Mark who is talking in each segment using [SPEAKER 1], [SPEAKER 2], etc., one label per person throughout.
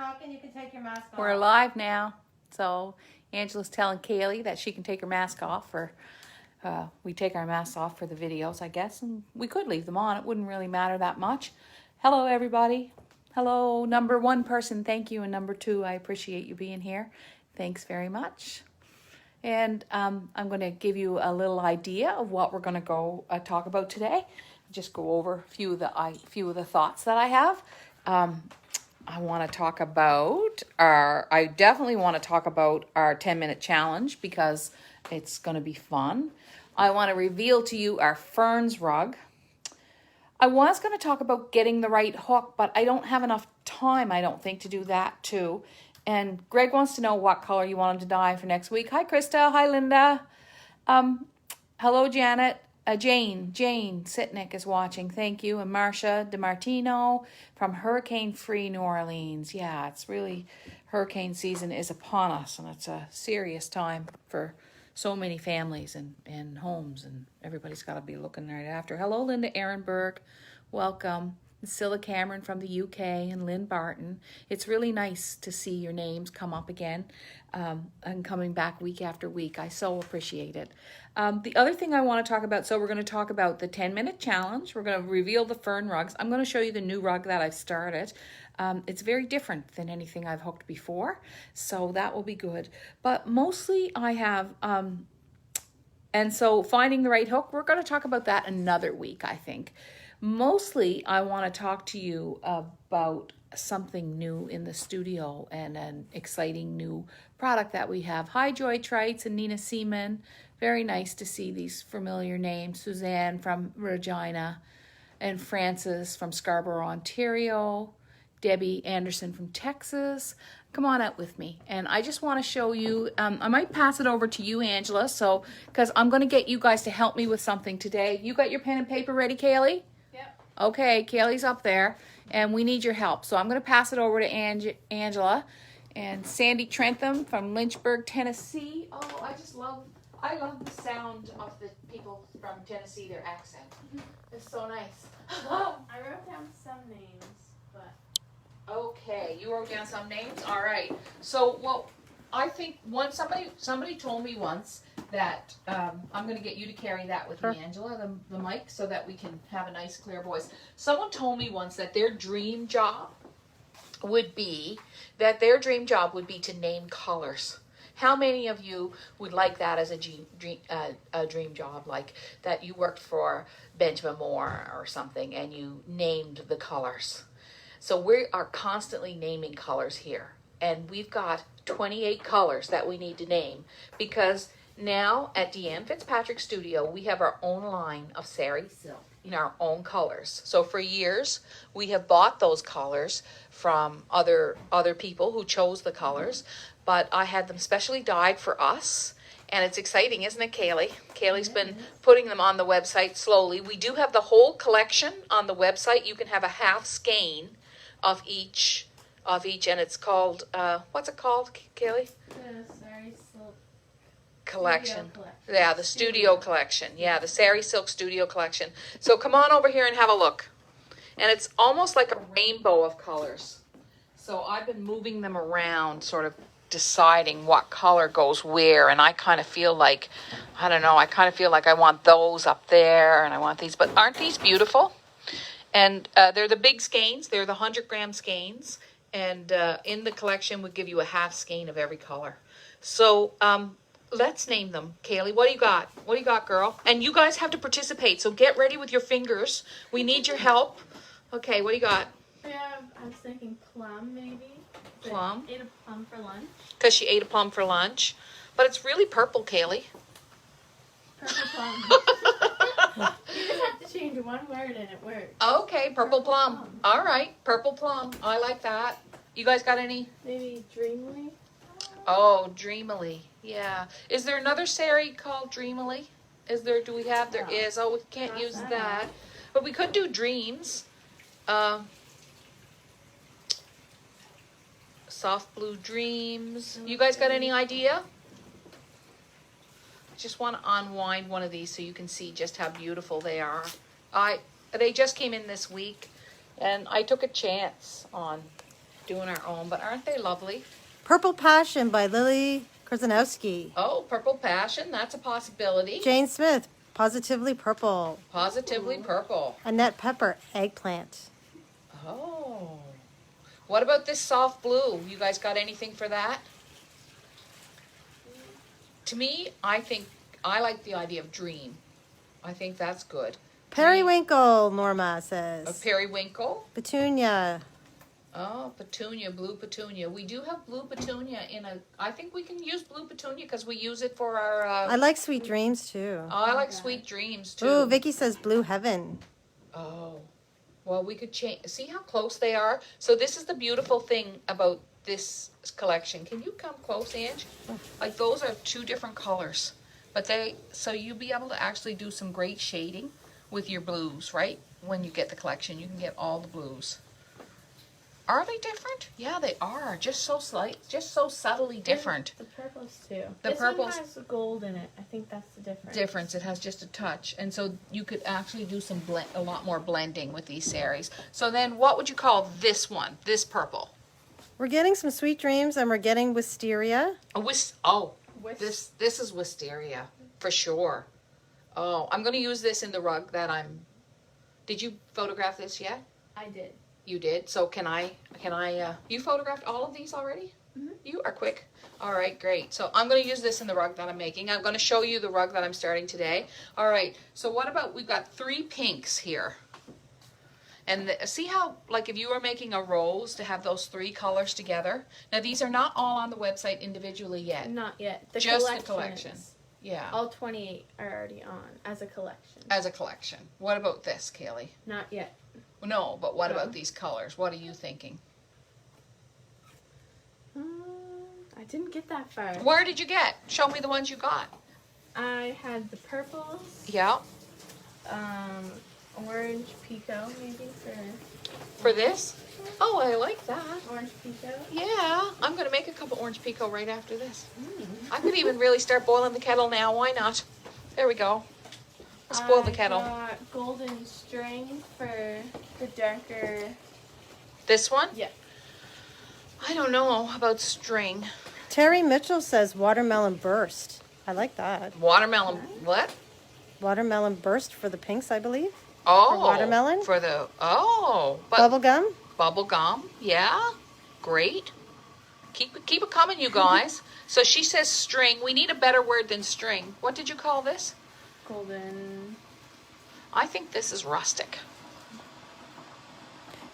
[SPEAKER 1] talking, you can take your mask off.
[SPEAKER 2] We're live now. So Angela's telling Kaylee that she can take her mask off, or we take our masks off for the videos, I guess, and we could leave them on. It wouldn't really matter that much. Hello, everybody. Hello, number one person, thank you, and number two, I appreciate you being here. Thanks very much. And I'm going to give you a little idea of what we're going to go talk about today. Just go over a few of the thoughts that I have. I want to talk about I definitely want to talk about our 10-minute challenge because it's going to be fun. I want to reveal to you our Fern's rug. I was going to talk about getting the right hook, but I don't have enough time, I don't think, to do that too. And Greg wants to know what color you want him to dye for next week. Hi, Krista. Hi, Linda. Hello, Janet. Jane Sitnick is watching. Thank you. And Marcia DeMartino from hurricane-free New Orleans. Yeah, it's really, hurricane season is upon us, and it's a serious time for so many families and homes, and everybody's got to be looking right after. Hello, Linda Ehrenberg. Welcome. Scylla Cameron from the UK and Lynn Barton. It's really nice to see your names come up again and coming back week after week. I so appreciate it. The other thing I want to talk about, so we're going to talk about the 10-minute challenge. We're going to reveal the Fern rugs. I'm going to show you the new rug that I've started. It's very different than anything I've hooked before, so that will be good. But mostly I have, and so finding the right hook, we're going to talk about that another week, I think. Mostly, I want to talk to you about something new in the studio and an exciting new product that we have. Hi, Joy Trites and Nina Seaman. Very nice to see these familiar names. Suzanne from Regina and Frances from Scarborough, Ontario. Debbie Anderson from Texas. Come on out with me. And I just want to show you, I might pass it over to you, Angela, so because I'm going to get you guys to help me with something today. You got your pen and paper ready, Kaylee? Okay, Kaylee's up there, and we need your help. So I'm going to pass it over to Angela and Sandy Trentham from Lynchburg, Tennessee. Oh, I love the sound of the people from Tennessee, their accent. It's so nice.
[SPEAKER 3] I wrote down some names, but...
[SPEAKER 2] Okay, you wrote down some names? All right. So, well, I think somebody told me once that I'm going to get you to carry that with me, Angela, the mic, so that we can have a nice clear voice. Someone told me once that their dream job would be to name colors. How many of you would like that as a dream job, like that you worked for Benjamin Moore or something and you named the colors? So we are constantly naming colors here, and we've got 28 colors that we need to name because now at Deanne Fitzpatrick Studio, we have our own line of Sari silk in our own colors. So for years, we have bought those colors from other people who chose the colors, but I had them specially dyed for us. And it's exciting, isn't it, Kaylee? Kaylee's been putting them on the website slowly. We do have the whole collection on the website. You can have a half skein of each, and it's called, what's it called, Kaylee?
[SPEAKER 3] The Sari Silk
[SPEAKER 2] Collection. Yeah, the studio collection. Yeah, the Sari Silk Studio Collection. So come on over here and have a look. And it's almost like a rainbow of colors. So I've been moving them around, sort of deciding what color goes where, and I kind of feel like, I don't know, I want those up there, and I want these, but aren't these beautiful? And they're the big skeins, they're the 100-gram skeins, and in the collection we give you a half skein of every color. So let's name them. Kaylee, what do you got? What do you got, girl? And you guys have to participate, so get ready with your fingers. We need your help. Okay, what do you got?
[SPEAKER 3] I was thinking plum, maybe.
[SPEAKER 2] Plum?
[SPEAKER 3] Ate a plum for lunch.
[SPEAKER 2] Because she ate a plum for lunch. But it's really purple, Kaylee.
[SPEAKER 3] Purple plum. You just have to change one word and it works.
[SPEAKER 2] Okay, purple plum. All right, purple plum. I like that. You guys got any?
[SPEAKER 3] Maybe dreamily.
[SPEAKER 2] Oh, dreamily. Yeah. Is there another Sari called dreamily? Is there? Do we have? There is. Oh, we can't use that. But we could do dreams. Soft blue dreams. You guys got any idea? Just want to unwind one of these so you can see just how beautiful they are. They just came in this week, and I took a chance on doing our own, but aren't they lovely?
[SPEAKER 1] Purple Passion by Lily Krasnowski.
[SPEAKER 2] Oh, Purple Passion, that's a possibility.
[SPEAKER 1] Jane Smith, Positively Purple.
[SPEAKER 2] Positively purple.
[SPEAKER 1] Annette Pepper, Eggplant.
[SPEAKER 2] Oh. What about this soft blue? You guys got anything for that? To me, I like the idea of dream. I think that's good.
[SPEAKER 1] Periwinkle, Norma says.
[SPEAKER 2] A periwinkle.
[SPEAKER 1] Petunia.
[SPEAKER 2] Oh, petunia, blue petunia. We do have blue petunia I think we can use blue petunia because we use it for our...
[SPEAKER 1] I like Sweet Dreams too.
[SPEAKER 2] I like Sweet Dreams too.
[SPEAKER 1] Ooh, Vicky says Blue Heaven.
[SPEAKER 2] Oh, well, we could change. See how close they are? So this is the beautiful thing about this collection. Can you come close, Ange? Like those are two different colors, but so you'll be able to actually do some great shading with your blues, right? When you get the collection, you can get all the blues. Are they different? Yeah, they are. Just so subtly different.
[SPEAKER 3] The purples too.
[SPEAKER 2] The
[SPEAKER 3] this
[SPEAKER 2] purples
[SPEAKER 3] one has gold in it. I think that's the difference.
[SPEAKER 2] It has just a touch, and so you could actually do a lot more blending with these saris. So then, what would you call this one? This purple?
[SPEAKER 1] We're getting some Sweet Dreams and we're getting Wisteria.
[SPEAKER 2] This is wisteria for sure. Oh, I'm going to use this in the rug that I'm. Did you photograph this yet?
[SPEAKER 3] I did.
[SPEAKER 2] You did. So can I? You photographed all of these already?
[SPEAKER 3] Mm-hmm.
[SPEAKER 2] You are quick. All right, great. So I'm going to use this in the rug that I'm making. I'm going to show you the rug that I'm starting today. All right. So what about, we've got 3 pinks here. And see how, like if you were making a rose to have those 3 colors together. Now these are not all on the website individually yet.
[SPEAKER 3] Not yet.
[SPEAKER 2] Just the collection. Yeah.
[SPEAKER 3] All 28 are already on as a collection.
[SPEAKER 2] As a collection. What about this, Kaylee?
[SPEAKER 3] Not yet.
[SPEAKER 2] No, but what about these colors? What are you thinking?
[SPEAKER 3] I didn't get that far.
[SPEAKER 2] Where did you get? Show me the ones you got.
[SPEAKER 3] I had the purples.
[SPEAKER 2] Yeah.
[SPEAKER 3] Orange pico maybe
[SPEAKER 2] For this? Oh, I like that.
[SPEAKER 3] orange pico.
[SPEAKER 2] Yeah, I'm going to make a couple orange pico right after this. I could even really start boiling the kettle now. Why not? There we go. Let's boil the kettle.
[SPEAKER 3] I got golden string for the darker.
[SPEAKER 2] This one?
[SPEAKER 3] Yeah.
[SPEAKER 2] I don't know about string.
[SPEAKER 1] Terry Mitchell says Watermelon Burst. I like that.
[SPEAKER 2] Watermelon, what?
[SPEAKER 1] Watermelon Burst for the pinks, I believe.
[SPEAKER 2] Oh.
[SPEAKER 1] Watermelon?
[SPEAKER 2] For the, But
[SPEAKER 1] Bubble gum?
[SPEAKER 2] Bubble gum, yeah. Great. Keep it coming, you guys. So she says string. We need a better word than string. What did you call this?
[SPEAKER 3] Golden.
[SPEAKER 2] I think this is rustic.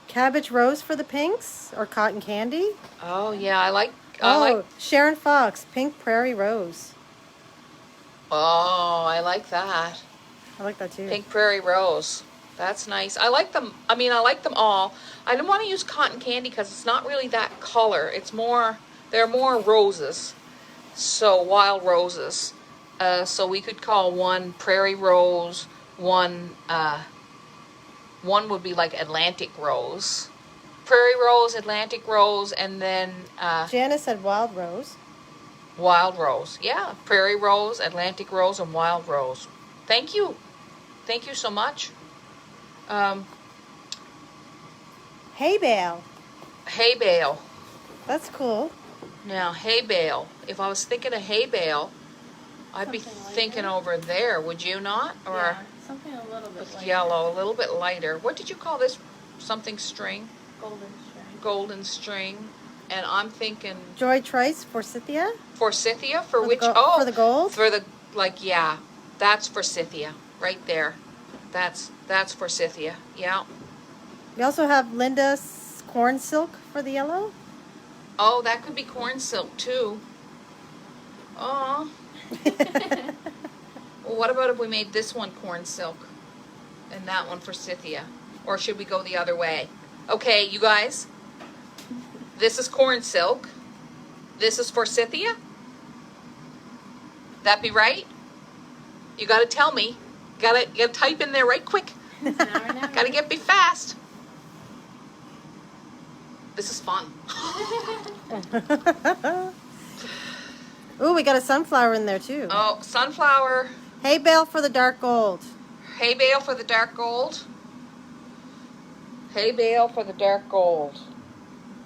[SPEAKER 1] Cabbage Rose for the pinks or Cotton Candy?
[SPEAKER 2] Oh, yeah, I like.
[SPEAKER 1] Sharon Fox, Pink Prairie Rose.
[SPEAKER 2] Oh, I like that.
[SPEAKER 1] I like that too.
[SPEAKER 2] Pink Prairie Rose. That's nice. I like them. I mean, I like them all. I don't want to use Cotton Candy because it's not really that color. It's more, they're more roses. So, wild roses. So we could call one Prairie Rose, one would be like Atlantic Rose. Prairie Rose, Atlantic Rose, and then...
[SPEAKER 1] Janice said Wild Rose.
[SPEAKER 2] Wild Rose. Yeah, Prairie Rose, Atlantic Rose, and Wild Rose. Thank you. Thank you so much.
[SPEAKER 1] Hay Bale.
[SPEAKER 2] Hay bale.
[SPEAKER 1] That's cool.
[SPEAKER 2] Now, hay bale. If I was thinking of hay bale, I'd be thinking over there. Would you not? Or
[SPEAKER 3] Yeah, something a little bit lighter.
[SPEAKER 2] yellow, a little bit lighter. What did you call this? Something string?
[SPEAKER 3] Golden string.
[SPEAKER 2] Golden string. And I'm thinking
[SPEAKER 1] Joy Trice, Forsythia.
[SPEAKER 2] Forsythia for which?
[SPEAKER 1] For the gold?
[SPEAKER 2] For the, like, yeah. That's Forsythia. Right there. That's Forsythia. Yeah.
[SPEAKER 1] We also have Linda Corn Silk for the yellow.
[SPEAKER 2] Oh, that could be corn silk too. Oh. Well, what about if we made this one corn silk and that one Forsythia? Or should we go the other way? Okay, you guys. This is corn silk. This is Forsythia. That be right? You got to tell me. You got to type in there right quick. Got to be fast. This is fun.
[SPEAKER 1] Ooh, we got a sunflower in there too.
[SPEAKER 2] Oh, sunflower.
[SPEAKER 1] Hay Bale for the dark gold.
[SPEAKER 2] Hay bale for the dark gold. Hay bale for the dark gold.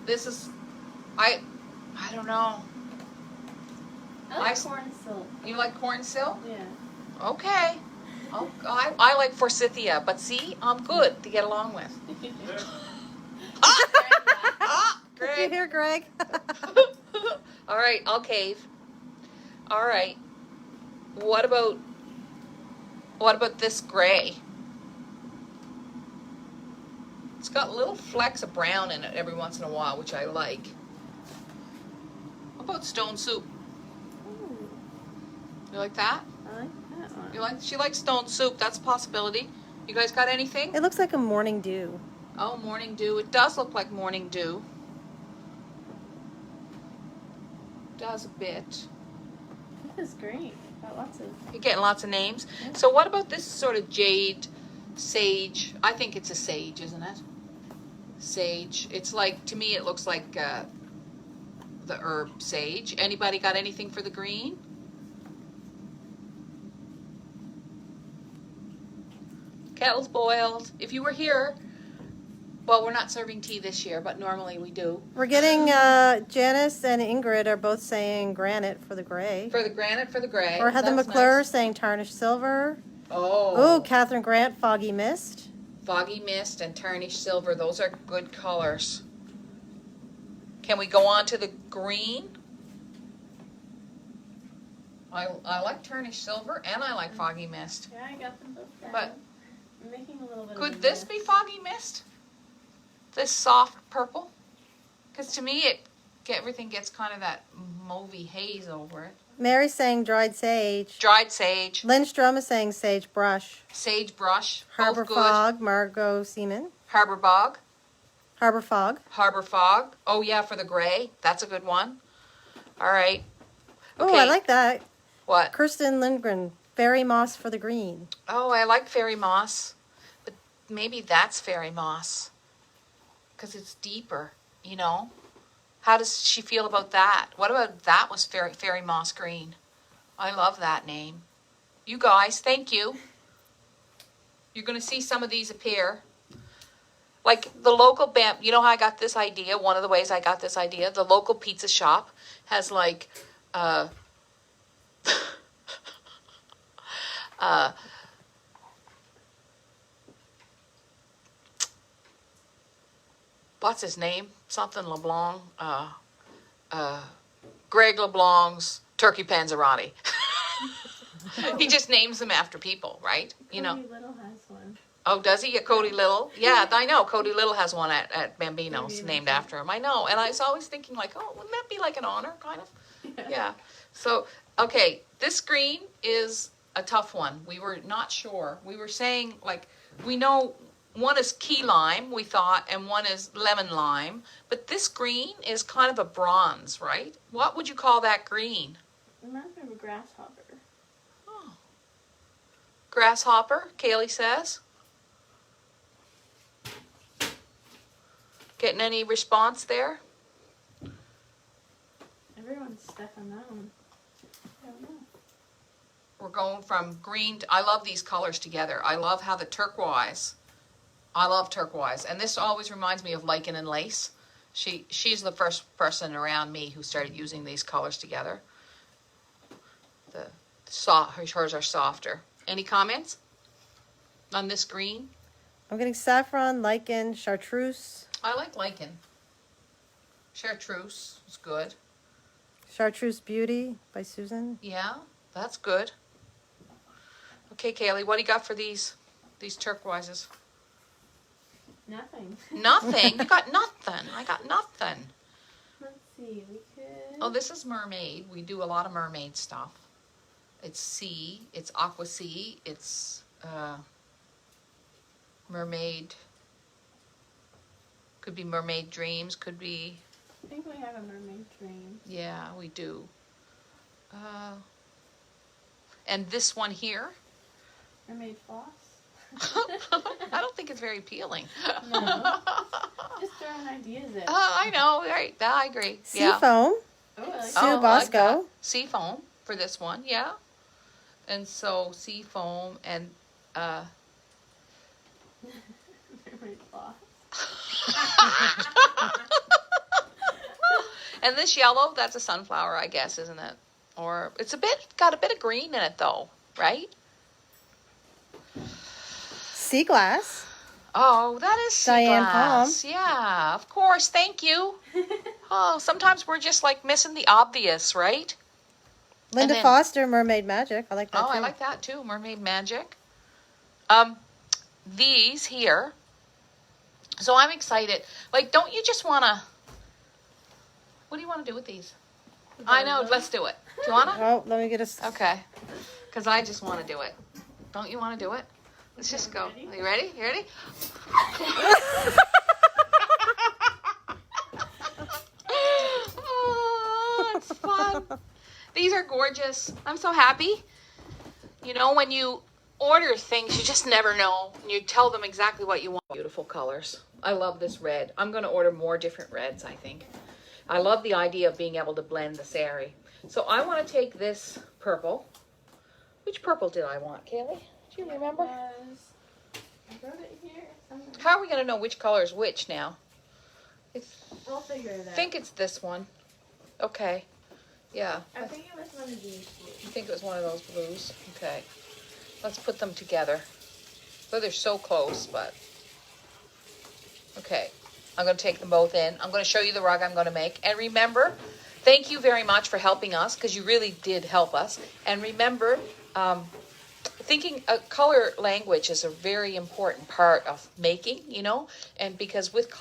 [SPEAKER 2] This is, I don't know.
[SPEAKER 3] I like corn silk.
[SPEAKER 2] You like corn silk?
[SPEAKER 3] Yeah.
[SPEAKER 2] Okay. Oh, I like forsythia, but see, I'm good to get along with.
[SPEAKER 1] Did you
[SPEAKER 2] Greg.
[SPEAKER 1] hear, Greg?
[SPEAKER 2] All right, I'll cave. All right. What about this gray? It's got little flecks of brown in it every once in a while, which I like. What about stone soup?
[SPEAKER 3] Ooh,
[SPEAKER 2] You like that?
[SPEAKER 3] I like that one.
[SPEAKER 2] She likes stone soup. That's a possibility. You guys got anything?
[SPEAKER 1] It looks like a morning dew.
[SPEAKER 2] Oh, morning dew. It does look like morning dew. Does a bit.
[SPEAKER 3] This is great. Got lots of.
[SPEAKER 2] You're getting lots of names.
[SPEAKER 3] Yeah.
[SPEAKER 2] So what about this sort of jade, sage? I think it's a sage, isn't it? Sage. It's like, to me, it looks like the herb sage. Anybody got anything for the green? Kettle's boiled. If you were here, well, we're not serving tea this year, but normally we do.
[SPEAKER 1] We're getting, Janice and Ingrid are both saying granite for the gray.
[SPEAKER 2] For the granite, for the gray.
[SPEAKER 1] Or Heather
[SPEAKER 2] That's
[SPEAKER 1] McClure
[SPEAKER 2] nice.
[SPEAKER 1] saying tarnished silver.
[SPEAKER 2] Oh.
[SPEAKER 1] Ooh, Catherine Grant, foggy mist.
[SPEAKER 2] Foggy mist and tarnished silver. Those are good colors. Can we go on to the green? I like tarnished silver and I like foggy mist.
[SPEAKER 3] Yeah, I got them both down.
[SPEAKER 2] But
[SPEAKER 3] I'm making a little bit of
[SPEAKER 2] could
[SPEAKER 3] a
[SPEAKER 2] this be foggy mist? This soft purple? Because to me, everything gets kind of that mauvey haze over it.
[SPEAKER 1] Mary's saying dried sage.
[SPEAKER 2] Dried sage,
[SPEAKER 1] Lindstrom is saying sage brush.
[SPEAKER 2] sagebrush,
[SPEAKER 1] Harbor
[SPEAKER 2] both good.
[SPEAKER 1] fog, Margot Seaman.
[SPEAKER 2] Harbor bog,
[SPEAKER 1] Harbor fog.
[SPEAKER 2] harbor fog. Oh yeah, for the gray. That's a good one. All right.
[SPEAKER 1] Oh, I like that.
[SPEAKER 2] What?
[SPEAKER 1] Kirsten Lindgren, fairy moss for the green.
[SPEAKER 2] Oh, I like fairy moss, but maybe that's fairy moss because it's deeper, you know? How does she feel about that? What about that was fairy moss green? I love that name. You guys, thank you. You're going to see some of these appear. Like the local you know how I got this idea? One of the ways I got this idea, the local pizza shop has like what's his name? Something LeBlanc. Greg LeBlanc's turkey panzerotti. He just names them after people, right? You know.
[SPEAKER 3] Cody Little has one.
[SPEAKER 2] Oh, does he? Cody Little? Yeah, I know. Cody Little has one at Bambino's named after him. I know. And I was always thinking like, oh, wouldn't that be like an honor, kind of? Yeah. So, okay, this green is a tough one. We were not sure. We were saying, like, we know one is key lime, we thought, and one is lemon lime. But this green is kind of a bronze, right? What would you call that green?
[SPEAKER 3] It reminds me of a grasshopper.
[SPEAKER 2] Oh. Grasshopper, Kaylee says. Getting any response there?
[SPEAKER 3] Everyone's stuck on that one. I don't know.
[SPEAKER 2] We're going from green to, I love these colors together. I love how the turquoise, I love turquoise. And this always reminds me of lichen and lace. She's the first person around me who started using these colors together. Hers are softer. Any comments on this green?
[SPEAKER 1] I'm getting saffron, lichen, chartreuse.
[SPEAKER 2] I like lichen. Chartreuse is good.
[SPEAKER 1] Chartreuse Beauty by Susan.
[SPEAKER 2] Yeah, that's good. Okay, Kaylee, what do you got for these turquoises?
[SPEAKER 3] Nothing.
[SPEAKER 2] Nothing. You got nothing. I got nothing.
[SPEAKER 3] Let's see. We could.
[SPEAKER 2] Oh, this is mermaid. We do a lot of mermaid stuff. It's sea. It's aqua sea. It's mermaid. Could be mermaid dreams. Could be.
[SPEAKER 3] I think we have a mermaid dream.
[SPEAKER 2] Yeah, we do. And this one here.
[SPEAKER 3] Mermaid floss.
[SPEAKER 2] I don't think it's very appealing.
[SPEAKER 3] No. Just throwing ideas at.
[SPEAKER 2] I know. Right. I agree.
[SPEAKER 1] Sea
[SPEAKER 2] Yeah.
[SPEAKER 1] foam.
[SPEAKER 3] Oh, I like
[SPEAKER 1] Sue
[SPEAKER 3] that.
[SPEAKER 2] I like
[SPEAKER 1] Bosco.
[SPEAKER 2] that. Sea foam for this one, yeah. And so sea foam and
[SPEAKER 3] Mermaid floss.
[SPEAKER 2] And this yellow, that's a sunflower, I guess, isn't it? Or it's got a bit of green in it though, right?
[SPEAKER 1] Sea glass.
[SPEAKER 2] Oh, that is sea
[SPEAKER 1] Diane
[SPEAKER 2] glass. Yeah, of course. Thank you. Oh, sometimes we're just like missing the obvious, right?
[SPEAKER 1] Linda
[SPEAKER 2] then-
[SPEAKER 1] Foster, Mermaid Magic. I like that
[SPEAKER 2] Oh,
[SPEAKER 1] too.
[SPEAKER 2] I like that too. Mermaid Magic. These here. So I'm excited. Like, don't you just want to... What do you want to do with these? I know. Let's do it. Do you want to?
[SPEAKER 1] Oh, let me get a...
[SPEAKER 2] Okay. Because I just want to do it. Don't you want to do it? Let's just go.
[SPEAKER 3] Ready?
[SPEAKER 2] Are you ready? You ready? Oh, it's fun. These are gorgeous. I'm so happy. You know, when you order things, you just never know. And you tell them exactly what you want. Beautiful colors. I love this red. I'm going to order more different reds, I think. I love the idea of being able to blend the sari. So I want to take this purple. Which purple did I want, Kaylee? Do you remember?
[SPEAKER 3] I wrote it here somewhere.
[SPEAKER 2] How are we going to know which color is which now?
[SPEAKER 3] We'll figure it out.
[SPEAKER 2] I think it's this one. Okay. Yeah.
[SPEAKER 3] I think it was one of these.
[SPEAKER 2] You think it was one of those blues? Okay. Let's put them together. So they're so close, but... Okay. I'm going to take them both in. I'm going to show you the rug I'm going to make. And remember, thank you very much for helping us, because you really did help us. And remember, thinking color language is a very important part of making, you know, and because with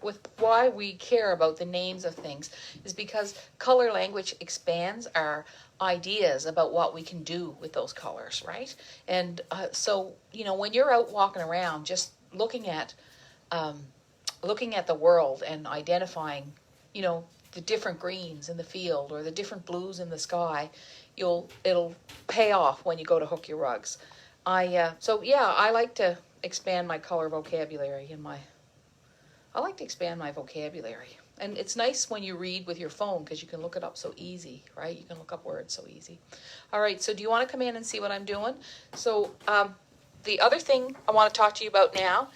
[SPEAKER 2] with why we care about the names of things is because color language expands our ideas about what we can do with those colors, right? And so, you know, when you're out walking around, just looking at the world and identifying, you know, the different greens in the field or the different blues in the sky, it'll pay off when you go to hook your rugs. I like to expand my color vocabulary I like to expand my vocabulary. And it's nice when you read with your phone because you can look it up so easy, right? You can look up words so easy. All right, so do you want to come in and see what I'm doing? So the other thing I want to talk to you about now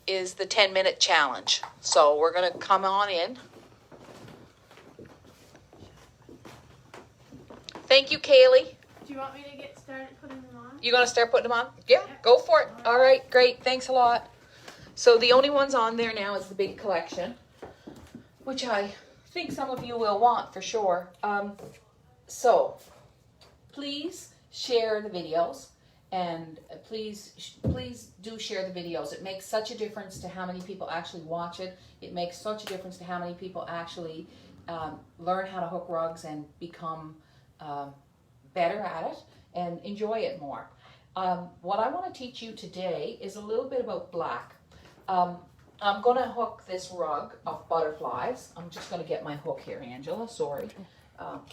[SPEAKER 2] is the 10-minute challenge. So we're going to come on in. Thank you, Kaylee.
[SPEAKER 3] Do you want me to get started putting them on?
[SPEAKER 2] You going to start putting them on? Yeah, go for it. All right, great. Thanks a lot. So the only ones on there now is the big collection, which I think some of you will want for sure. So please share the videos, and please do share the videos. It makes such a difference to how many people actually watch it. It makes such a difference to how many people actually learn how to hook rugs and become better at it and enjoy it more. What I want to teach you today is a little bit about black. I'm going to hook this rug of butterflies. I'm just going to get my hook here, Angela. Sorry.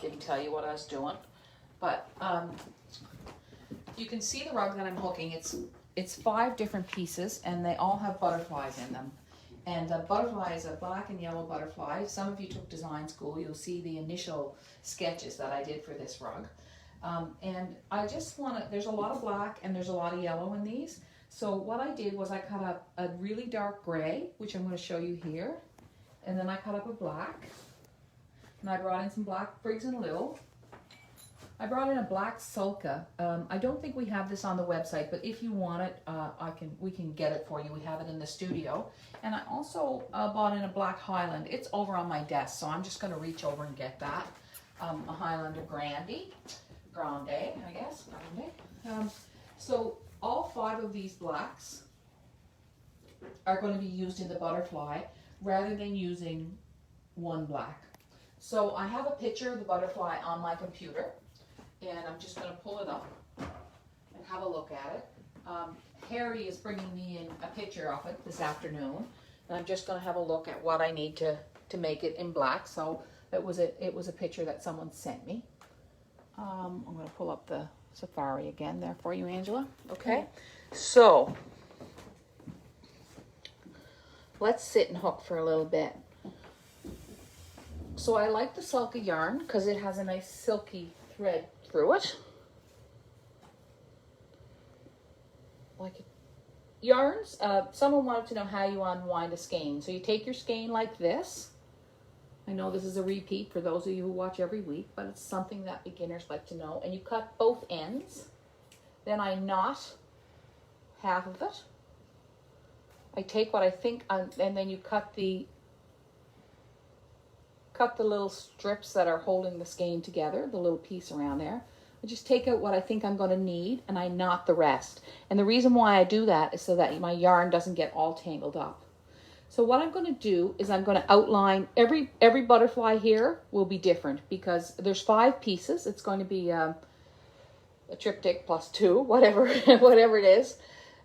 [SPEAKER 2] Didn't tell you what I was doing. But you can see the rug that I'm hooking. It's 5 different pieces, and they all have butterflies in them. And a butterfly is a black and yellow butterfly. Some of you took design school. You'll see the initial sketches that I did for this rug. And I just want to, there's a lot of black and there's a lot of yellow in these. So what I did was I cut up a really dark gray, which I'm going to show you here. And then I cut up a black. And I brought in some black Briggs & Little. I brought in a black sulka. I don't think we have this on the website, but if you want it, we can get it for you. We have it in the studio. And I also bought in a black Highland. It's over on my desk, so I'm just going to reach over and get that. A Highlander Grande, I guess. Grande. So all 5 of these blacks are going to be used in the butterfly rather than using one black. So I have a picture of the butterfly on my computer, and I'm just going to pull it up and have a look at it. Harry is bringing me in a picture of it this afternoon, and I'm just going to have a look at what I need to make it in black. So it was a picture that someone sent me. I'm going to pull up the Safari again there for you, Angela. Okay, so let's sit and hook for a little bit. So I like the sulka yarn because it has a nice silky thread through it. Like it. Yarns, someone wanted to know how you unwind a skein. So you take your skein like this, I know this is a repeat for those of you who watch every week, but it's something that beginners like to know. And you cut both ends. Then I knot half of it. I take what I think, and then you cut the little strips that are holding the skein together, the little piece around there. I just take out what I think I'm going to need, and I knot the rest. And the reason why I do that is so that my yarn doesn't get all tangled up. So what I'm going to do is I'm going to outline every butterfly here will be different because there's 5 pieces. It's going to be a triptych plus 2, whatever whatever it is,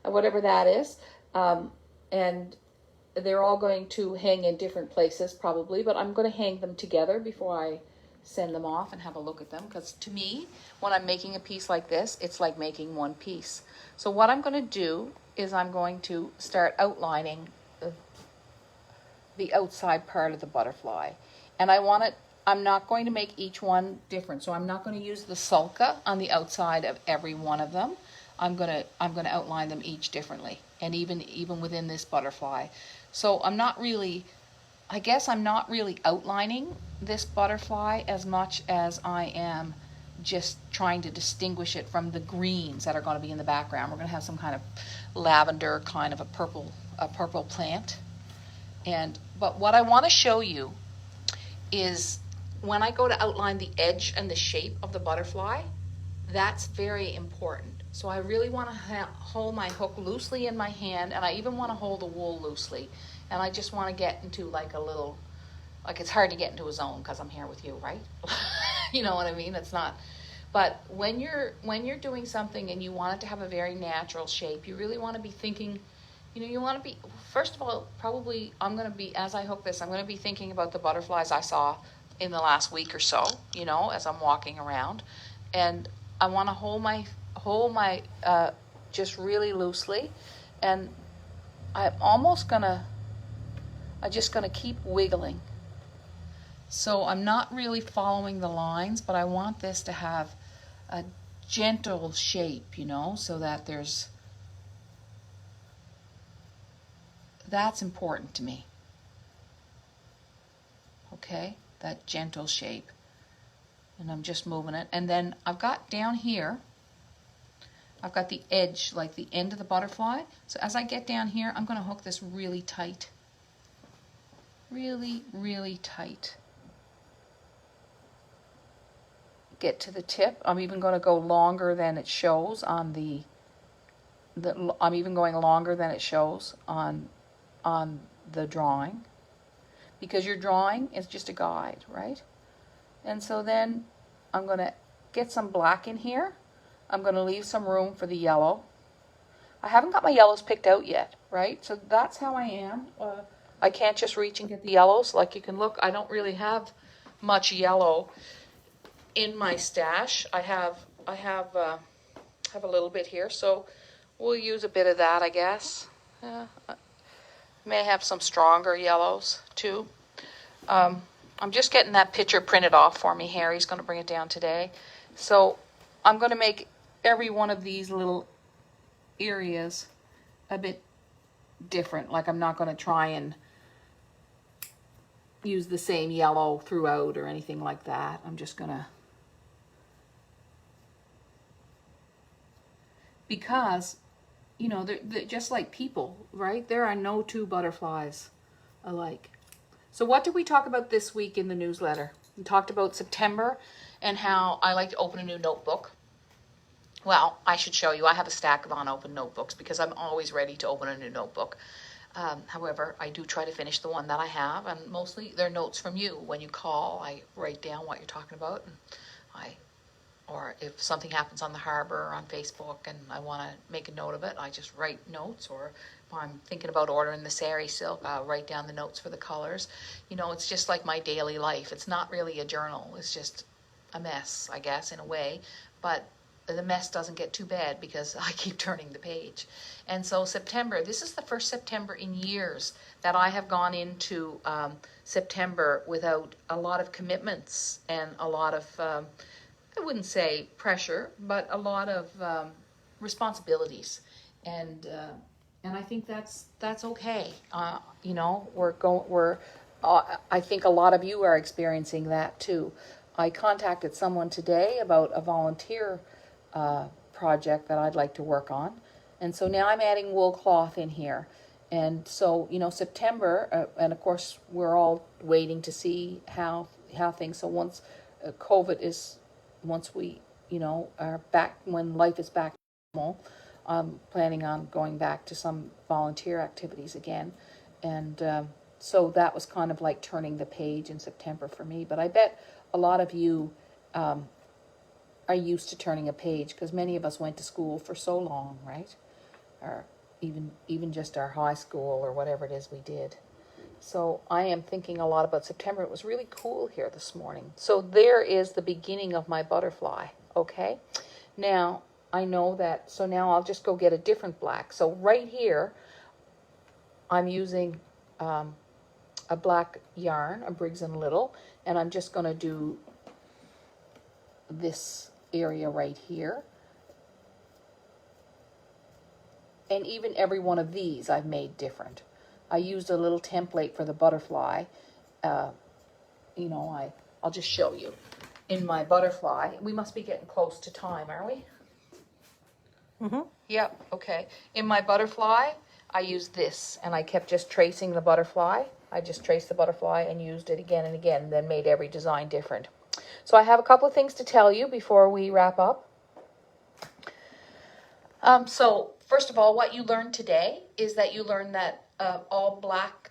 [SPEAKER 2] whatever that is. And they're all going to hang in different places probably, but I'm going to hang them together before I send them off and have a look at them, because to me, when I'm making a piece like this, it's like making one piece. So what I'm going to do is I'm going to start outlining the outside part of the butterfly, and I'm not going to make each one different. So I'm not going to use the sulca on the outside of every one of them. I'm going to outline them each differently, and even within this butterfly. So I'm not really outlining this butterfly as much as I am just trying to distinguish it from the greens that are going to be in the background. We're going to have some kind of lavender, kind of a purple plant. But what I want to show you is when I go to outline the edge and the shape of the butterfly, that's very important. So I really want to hold my hook loosely in my hand, and I even want to hold the wool loosely. And I just want to get into like a little, like it's hard to get into a zone because I'm here with you, right? You know what I mean? It's not. But when you're doing something and you want it to have a very natural shape, you really want to be thinking, you want to be, first of all, probably as I hook this, I'm going to be thinking about the butterflies I saw in the last week or so, as I'm walking around. And I want to hold my just really loosely, and I'm just going to keep wiggling. So I'm not really following the lines, but I want this to have a gentle shape, so that that's important to me. Okay, that gentle shape. And I'm just moving it. And then I've got down here, I've got the edge, like the end of the butterfly. So as I get down here, I'm going to hook this really tight. Really, really tight. Get to the tip. I'm even going to go longer than it shows on I'm even going longer than it shows on the drawing, because your drawing is just a guide, right? And so then I'm going to get some black in here. I'm going to leave some room for the yellow. I haven't got my yellows picked out yet, right? So that's how I am. I can't just reach and get the yellows. Like you can look, I don't really have much yellow in my stash. I have a little bit here, so we'll use a bit of that, I guess. May have some stronger yellows too. I'm just getting that picture printed off for me. Harry's going to bring it down today. So I'm going to make every one of these little areas a bit different. Like I'm not going to try and use the same yellow throughout or anything like that. I'm just going to, because they're just like people, right? There are no two butterflies alike. So what did we talk about this week in the newsletter? We talked about September and how I like to open a new notebook. Well, I should show you. I have a stack of unopened notebooks because I'm always ready to open a new notebook. However, I do try to finish the one that I have, and mostly they're notes from you. When you call, I write down what you're talking about, and or if something happens on the harbor or on Facebook and I want to make a note of it, I just write notes. Or if I'm thinking about ordering the Sari silk, I'll write down the notes for the colors. It's just like my daily life. It's not really a journal. It's just a mess, I guess, in a way. But the mess doesn't get too bad because I keep turning the page. And so September, this is the first September in years that I have gone into September without a lot of commitments and a lot of, I wouldn't say pressure, but a lot of responsibilities. And I think that's okay. I think a lot of you are experiencing that too. I contacted someone today about a volunteer project that I'd like to work on. And so now I'm adding wool cloth in here. And so, September, and of course, we're all waiting to see how things, so once once we, are back, when life is back to normal, I'm planning on going back to some volunteer activities again. And so that was kind of like turning the page in September for me. But I bet a lot of you are used to turning a page, because many of us went to school for so long, right? Or even just our high school or whatever it is we did. So I am thinking a lot about September. It was really cool here this morning. So there is the beginning of my butterfly, okay? Now, I know that, so now I'll just go get a different black. So right here, I'm using a black yarn, a Briggs & Little, and I'm just going to do this area right here. And even every one of these I've made different. I used a little template for the butterfly. I'll just show you. In my butterfly, we must be getting close to time, are we?
[SPEAKER 1] Mm-hmm.
[SPEAKER 2] Yep, okay. In my butterfly, I used this, and I kept just tracing the butterfly. I just traced the butterfly and used it again and again, and then made every design different. So I have a couple of things to tell you before we wrap up. So first of all, what you learned today is that you learned that all black,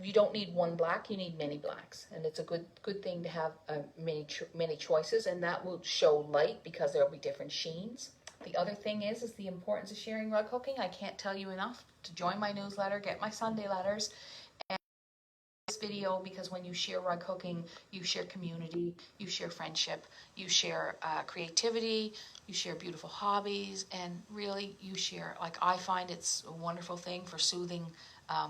[SPEAKER 2] you don't need one black, you need many blacks, and it's a good thing to have many choices, and that will show light because there will be different sheens. The other thing is the importance of sharing rug hooking. I can't tell you enough to join my newsletter, get my Sunday letters, and this video, because when you share rug hooking, you share community, you share friendship, you share creativity, you share beautiful hobbies, and really you share, I find it's a wonderful thing for soothing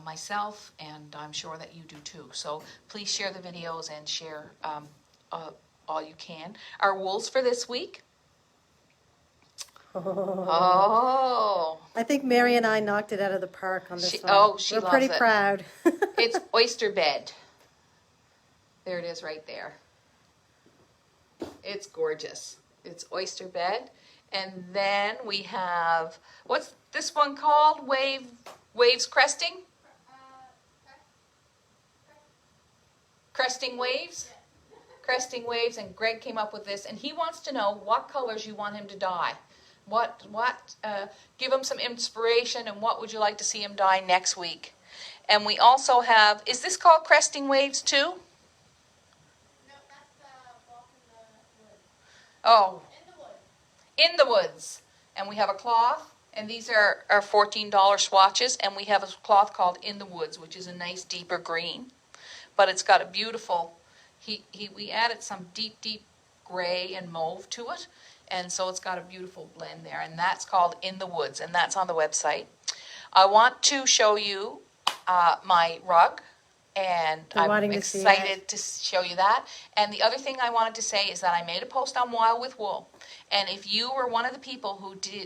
[SPEAKER 2] myself, and I'm sure that you do too. So please share the videos and share all you can. Our wools for this week. Oh.
[SPEAKER 1] I think Mary and I knocked it out of the park on this one.
[SPEAKER 2] She
[SPEAKER 1] We're
[SPEAKER 2] loves
[SPEAKER 1] pretty
[SPEAKER 2] it.
[SPEAKER 1] proud.
[SPEAKER 2] It's oyster bed. There it is right there. It's gorgeous. It's oyster bed. And then we have, what's this one called? Waves cresting? Cresting waves? Cresting waves, and Greg came up with this, and he wants to know what colors you want him to dye. Give him some inspiration, and what would you like to see him dye next week? And we also have, is this called Cresting Waves too?
[SPEAKER 3] No, that's the walk in the woods.
[SPEAKER 2] Oh.
[SPEAKER 3] In the woods.
[SPEAKER 2] In the woods. And we have a cloth, and these are $14 swatches, and we have a cloth called In the Woods, which is a nice deeper green. But it's got a beautiful, we added some deep gray and mauve to it, and so it's got a beautiful blend there, and that's called In the Woods, and that's on the website. I want to show you my rug, and I'm excited to show you that. And the other thing I wanted to say is that I made a post on Wild with Wool, and if you were one of the people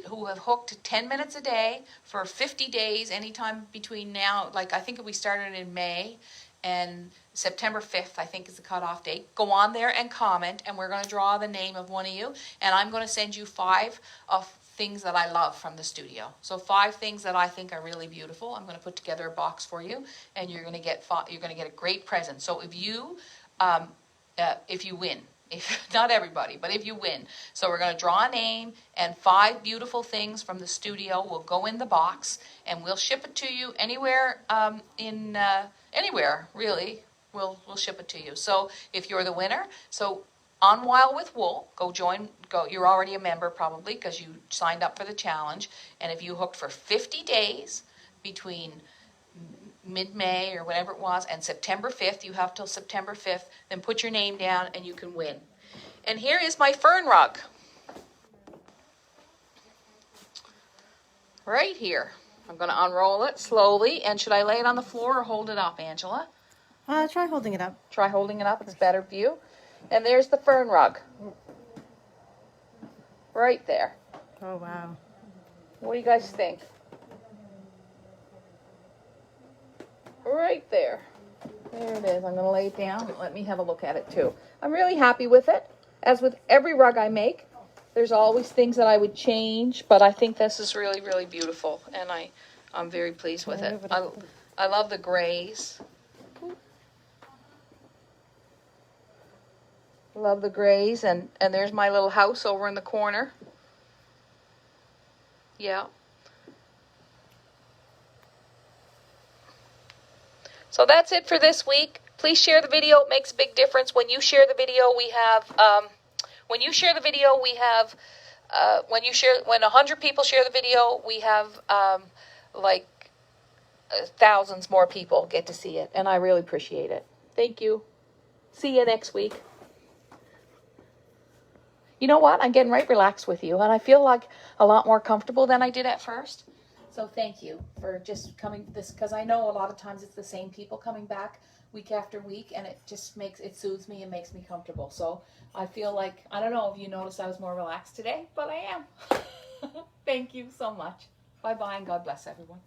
[SPEAKER 2] who have hooked 10 minutes a day for 50 days, anytime between now, I think we started in May, and September 5th, I think, is the cutoff date. Go on there and comment, and we're going to draw the name of one of you, and I'm going to send you 5 of things that I love from the studio. So 5 things that I think are really beautiful. I'm going to put together a box for you, and you're going to get a great present. So if you win, if not everybody, but if you win, so we're going to draw a name, and 5 beautiful things from the studio will go in the box, and we'll ship it to you anywhere anywhere really. We'll ship it to you. So if you're the winner, so on Wild with Wool, go. You're already a member probably because you signed up for the challenge. And if you hooked for 50 days between mid-May or whatever it was and September 5th, you have till September 5th, then put your name down and you can win. And here is my fern rug. Right here. I'm going to unroll it slowly. And should I lay it on the floor or hold it up, Angela?
[SPEAKER 1] Try holding it up.
[SPEAKER 2] Try holding it up. It's a better view. And there's the fern rug. Right there.
[SPEAKER 1] Oh, wow.
[SPEAKER 2] What do you guys think? Right there. There it is. I'm going to lay it down and let me have a look at it too. I'm really happy with it. As with every rug I make, there's always things that I would change, but I think this is really, really beautiful, and I'm very pleased with it. I love the grays. Love the grays, and there's my little house over in the corner. Yeah. So that's it for this week. Please share the video. It makes a big difference. When you share the video, when 100 people share the video, we have thousands more people get to see it, and I really appreciate it. Thank you. See you next week. You know what? I'm getting right relaxed with you, and I feel like a lot more comfortable than I did at first. So thank you for just coming to this, because I know a lot of times it's the same people coming back week after week, and it just soothes me and makes me comfortable. So I feel like, I don't know if you noticed I was more relaxed today, but I am. Thank you so much. Bye-bye, and God bless everyone.